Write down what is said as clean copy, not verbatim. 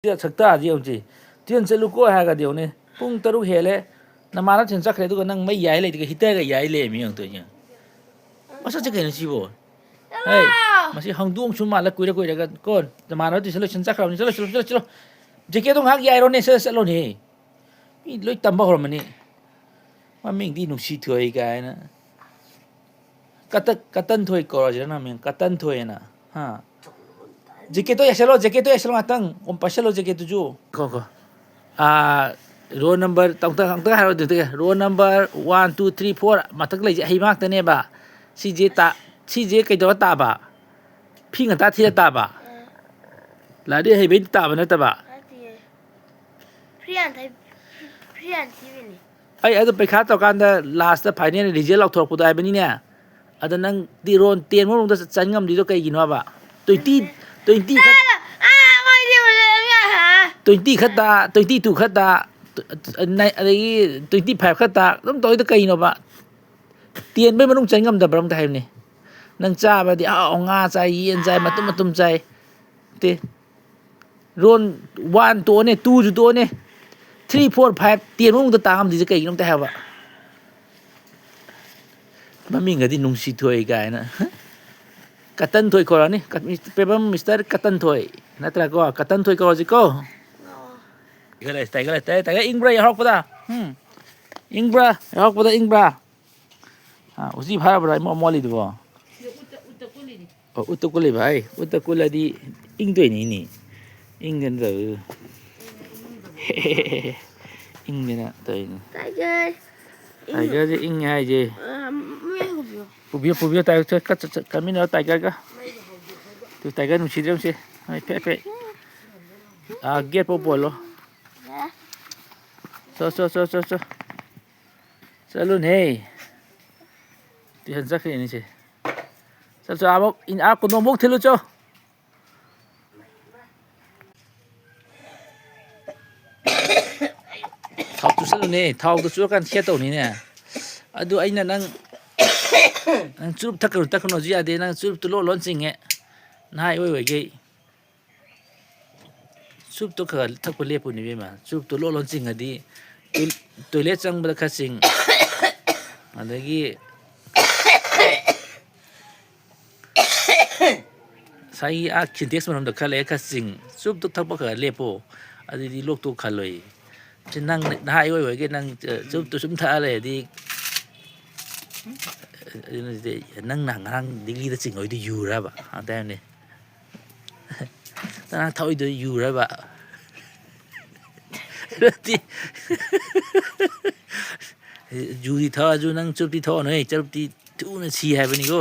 sakta ji onji tien chelu ko ha ga dio ne pung taru hele na mara chen chakre du nang mai yai le hita ga yai le mi ang to nya masa che ke ni bo hey masi hang duong chu ma la kuira kuira ga kon na mara ti chelo chen chakra ni chelo chelo chelo chelo je ke dong hak yai ro ne se se lo ni mi loi tam ba ro ma ni ma ming di nu si thoi ga na katan thoi ko ra na mi katan thoi na ha Jaket tu eselo atang kompaselo jaket tu ju. Koko. Row number tang haro tu ke. Row number 1 2 3 4 matak lai hi mak tane ba. Si je kai do ta ba. Phing ta thi ta ba. La de hi bin ta ba na ta ba. Priyan TV ni. Ai adu pe kha to kan da last da final result lok thok pu dai ba ni ne. Ada nang di ron 10 mo da chan ngam di do kai gi no ba. 20 khát Mai đi mà nghe hả? 20 khát ta 22 khát ta này ấy 25 khát ta lắm tối tới cây nó bạn tiền bên mà nông tránh ngầm đập trong thèm này nâng cha mà thì nga chạy yên chạy mà tum chạy thì ron 1 ตัวเนี่ย2 ตัวเนี่ย3 4 5tiền mà nông ta ngầm thì cây nông ta hẹp ạ mà mình ở đi nông sĩ thuê cái nữa Katan toy ko ni pebam Mr. Katan toy natra ko Katan toy ko jiko gale ingbra ya hok pada ingbra ya hok pada ingbra usi bhara bra mo moli do utakuli bhai utakula di ing doi ni ing den ro ing na toy tiger je ing hai je Pubio tay chơi cắt kami nó tay cái từ tay cái nó chỉ riêng chứ hay pe get po lo so luôn hey thì hình sắc này chứ so abo in ko no mok thelu cho thau tu salo ne thau tu chu kan khia to ni ne adu aina nang nang chup technology ade nang chup tu lo lon sing e nai oi ge chup to kha thak ko le pu ni ma chup tu lo lon sing adi toilet chang ba kha sing adagi sai a kintex man da kha le kha sing chup tu thak ba kha le po adi di lok tu kha loi chin nang nai oi ge nang chup tu sum tha le di nang digli da ching oi di yu ra ba ta ne ta thoi di yu ra ba ti yu di tha ju nang chup di tho noi chup di tu na chi hai ba ni go